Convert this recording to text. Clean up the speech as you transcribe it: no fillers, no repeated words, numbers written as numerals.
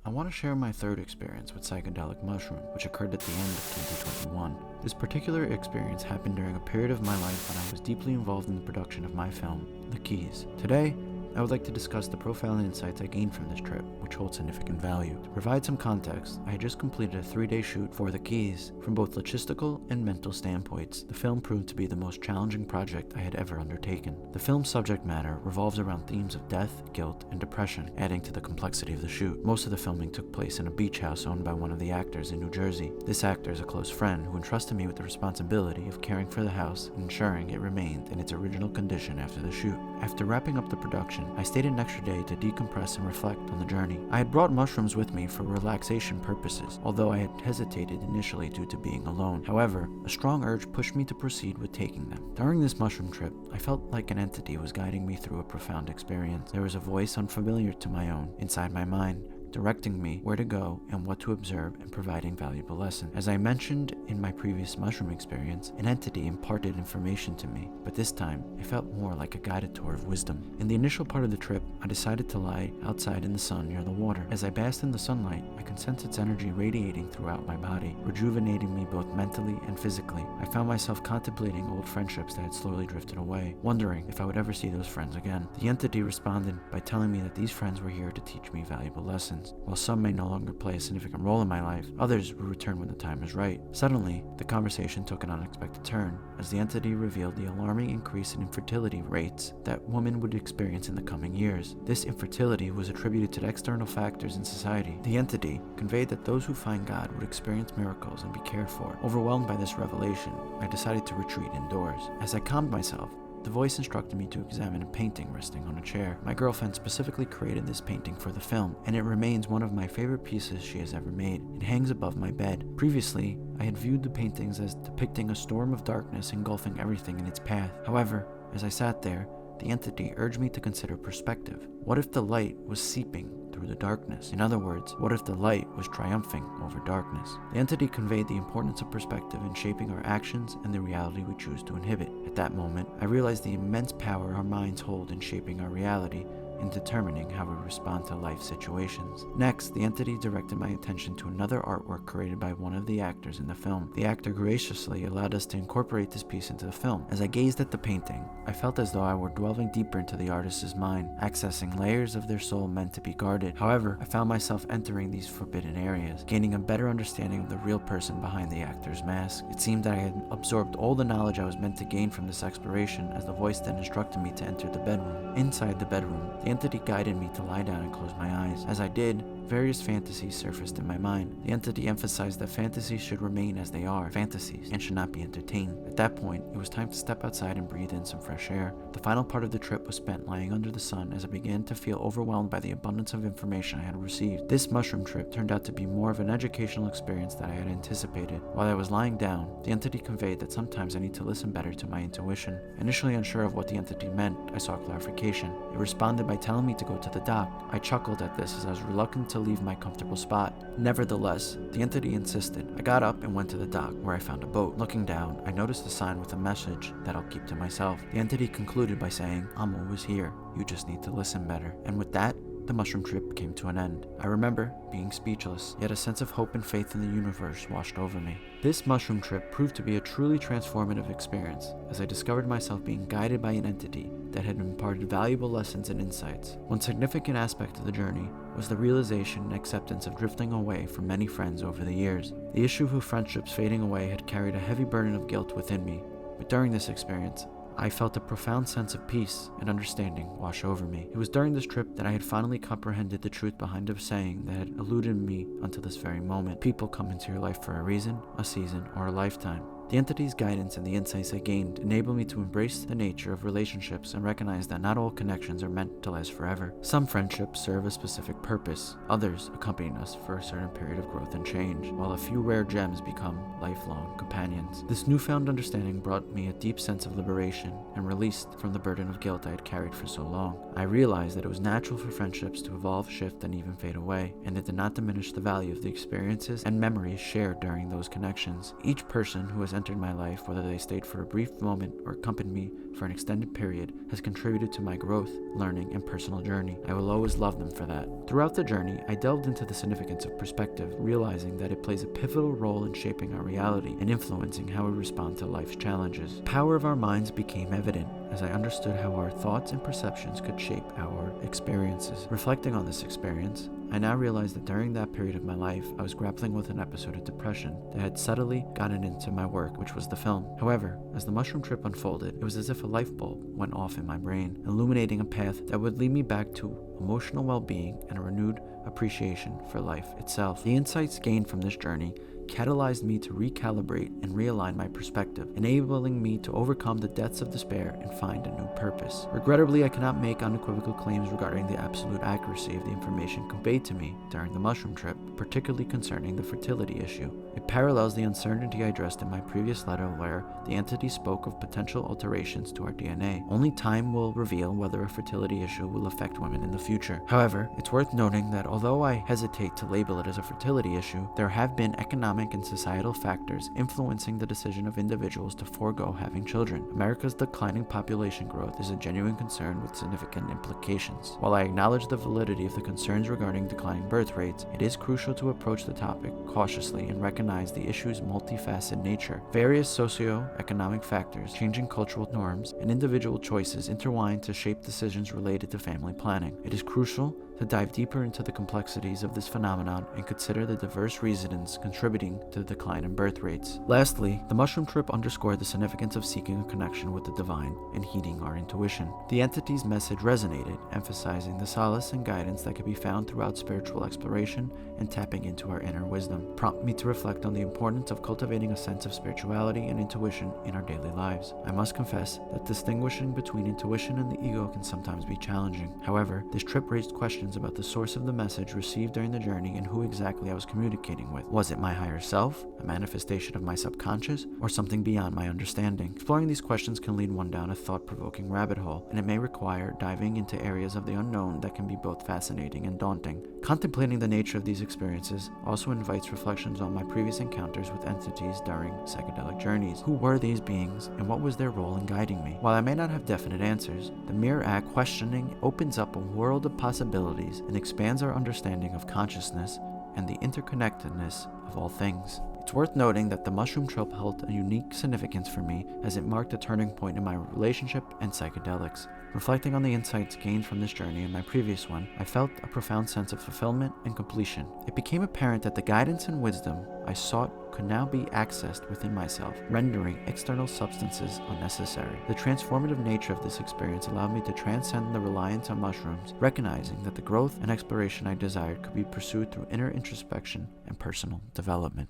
I want to share my third experience with psychedelic mushroom, which occurred at the end of 2021. This particular experience happened during a period of my life when I was deeply involved in the production of my film, The Keys. Today, I would like to discuss the profound insights I gained from this trip, which hold significant value. To provide some context, I had just completed a 3-day shoot for The Keys. From both logistical and mental standpoints, the film proved to be the most challenging project I had ever undertaken. The film's subject matter revolves around themes of death, guilt, and depression, adding to the complexity of the shoot. Most of the filming took place in a beach house owned by one of the actors in New Jersey. This actor is a close friend who entrusted me with the responsibility of caring for the house and ensuring it remained in its original condition after the shoot. After wrapping up the production, I stayed an extra day to decompress and reflect on the journey. I had brought mushrooms with me for relaxation purposes, although I had hesitated initially due to being alone. However, a strong urge pushed me to proceed with taking them. During this mushroom trip, I felt like an entity was guiding me through a profound experience. There was a voice unfamiliar to my own inside my mind, directing me where to go and what to observe and providing valuable lessons. As I mentioned in my previous mushroom experience, an entity imparted information to me, but this time it felt more like a guided tour of wisdom. In the initial part of the trip, I decided to lie outside in the sun near the water. As I basked in the sunlight, I could sense its energy radiating throughout my body, rejuvenating me both mentally and physically. I found myself contemplating old friendships that had slowly drifted away, wondering if I would ever see those friends again. The entity responded by telling me that these friends were here to teach me valuable lessons. While some may no longer play a significant role in my life, others will return when the time is right. Suddenly, the conversation took an unexpected turn, as the entity revealed the alarming increase in infertility rates that women would experience in the coming years. This infertility was attributed to the external factors in society. The entity conveyed that those who find God would experience miracles and be cared for. Overwhelmed by this revelation, I decided to retreat indoors. As I calmed myself, the voice instructed me to examine a painting resting on a chair. My girlfriend specifically created this painting for the film, and it remains one of my favorite pieces she has ever made. It hangs above my bed. Previously, I had viewed the paintings as depicting a storm of darkness engulfing everything in its path. However, as I sat there, the entity urged me to consider perspective. What if the light was seeping through the darkness? In other words, what if the light was triumphing over darkness? The entity conveyed the importance of perspective in shaping our actions and the reality we choose to inhibit. At that moment, I realized the immense power our minds hold in shaping our reality in determining how we respond to life situations. Next, the entity directed my attention to another artwork created by one of the actors in the film. The actor graciously allowed us to incorporate this piece into the film. As I gazed at the painting, I felt as though I were delving deeper into the artist's mind, accessing layers of their soul meant to be guarded. However, I found myself entering these forbidden areas, gaining a better understanding of the real person behind the actor's mask. It seemed that I had absorbed all the knowledge I was meant to gain from this exploration, as the voice then instructed me to enter the bedroom. Inside the bedroom, the entity guided me to lie down and close my eyes. As I did, various fantasies surfaced in my mind. The entity emphasized that fantasies should remain as they are, fantasies, and should not be entertained. At that point, it was time to step outside and breathe in some fresh air. The final part of the trip was spent lying under the sun as I began to feel overwhelmed by the abundance of information I had received. This mushroom trip turned out to be more of an educational experience than I had anticipated. While I was lying down, the entity conveyed that sometimes I need to listen better to my intuition. Initially unsure of what the entity meant, I sought clarification. It responded by telling me to go to the dock. I chuckled at this as I was reluctant to leave my comfortable spot. Nevertheless, the entity insisted. I got up and went to the dock, where I found a boat. Looking down, I noticed a sign with a message that I'll keep to myself. The entity concluded by saying, "I'm always here. You just need to listen better." And with that, the mushroom trip came to an end. I remember being speechless, yet a sense of hope and faith in the universe washed over me. This mushroom trip proved to be a truly transformative experience, as I discovered myself being guided by an entity that had imparted valuable lessons and insights. One significant aspect of the journey was the realization and acceptance of drifting away from many friends over the years. The issue of friendships fading away had carried a heavy burden of guilt within me, but during this experience, I felt a profound sense of peace and understanding wash over me. It was during this trip that I had finally comprehended the truth behind a saying that had eluded me until this very moment. People come into your life for a reason, a season, or a lifetime. The entity's guidance and the insights I gained enabled me to embrace the nature of relationships and recognize that not all connections are meant to last forever. Some friendships serve a specific purpose, others accompany us for a certain period of growth and change, while a few rare gems become lifelong companions. This newfound understanding brought me a deep sense of liberation and released from the burden of guilt I had carried for so long. I realized that it was natural for friendships to evolve, shift, and even fade away, and it did not diminish the value of the experiences and memories shared during those connections. Each person who has entered my life, whether they stayed for a brief moment or accompanied me for an extended period has contributed to my growth, learning, and personal journey. I will always love them for that. Throughout the journey, I delved into the significance of perspective, realizing that it plays a pivotal role in shaping our reality and influencing how we respond to life's challenges. The power of our minds became evident as I understood how our thoughts and perceptions could shape our experiences. Reflecting on this experience, I now realize that during that period of my life, I was grappling with an episode of depression that had subtly gotten into my work, which was the film. However, as the mushroom trip unfolded, it was as if a light bulb went off in my brain, illuminating a path that would lead me back to emotional well-being and a renewed appreciation for life itself. The insights gained from this journey catalyzed me to recalibrate and realign my perspective, enabling me to overcome the depths of despair and find a new purpose. Regrettably, I cannot make unequivocal claims regarding the absolute accuracy of the information conveyed to me during the mushroom trip, particularly concerning the fertility issue. It parallels the uncertainty I addressed in my previous letter where the entity spoke of potential alterations to our DNA. Only time will reveal whether a fertility issue will affect women in the future. However, it's worth noting that although I hesitate to label it as a fertility issue, there have been economic and societal factors influencing the decision of individuals to forego having children. America's declining population growth is a genuine concern with significant implications. While I acknowledge the validity of the concerns regarding declining birth rates, it is crucial to approach the topic cautiously and recognize the issue's multifaceted nature. Various socio-economic factors, changing cultural norms, and individual choices intertwine to shape decisions related to family planning. It is crucial to dive deeper into the complexities of this phenomenon and consider the diverse reasons contributing to the decline in birth rates. Lastly, the mushroom trip underscored the significance of seeking a connection with the divine and heeding our intuition. The entity's message resonated, emphasizing the solace and guidance that can be found throughout spiritual exploration and tapping into our inner wisdom, prompting me to reflect on the importance of cultivating a sense of spirituality and intuition in our daily lives. I must confess that distinguishing between intuition and the ego can sometimes be challenging. However, this trip raised questions about the source of the message received during the journey and who exactly I was communicating with. Was it my higher self, a manifestation of my subconscious, or something beyond my understanding? Exploring these questions can lead one down a thought-provoking rabbit hole, and it may require diving into areas of the unknown that can be both fascinating and daunting. Contemplating the nature of these experiences also invites reflections on my previous encounters with entities during psychedelic journeys. Who were these beings, and what was their role in guiding me? While I may not have definite answers, the mere act questioning opens up a world of possibilities and expands our understanding of consciousness and the interconnectedness of all things. It's worth noting that the mushroom trip held a unique significance for me as it marked a turning point in my relationship and psychedelics. Reflecting on the insights gained from this journey and my previous one, I felt a profound sense of fulfillment and completion. It became apparent that the guidance and wisdom I sought could now be accessed within myself, rendering external substances unnecessary. The transformative nature of this experience allowed me to transcend the reliance on mushrooms, recognizing that the growth and exploration I desired could be pursued through inner introspection and personal development.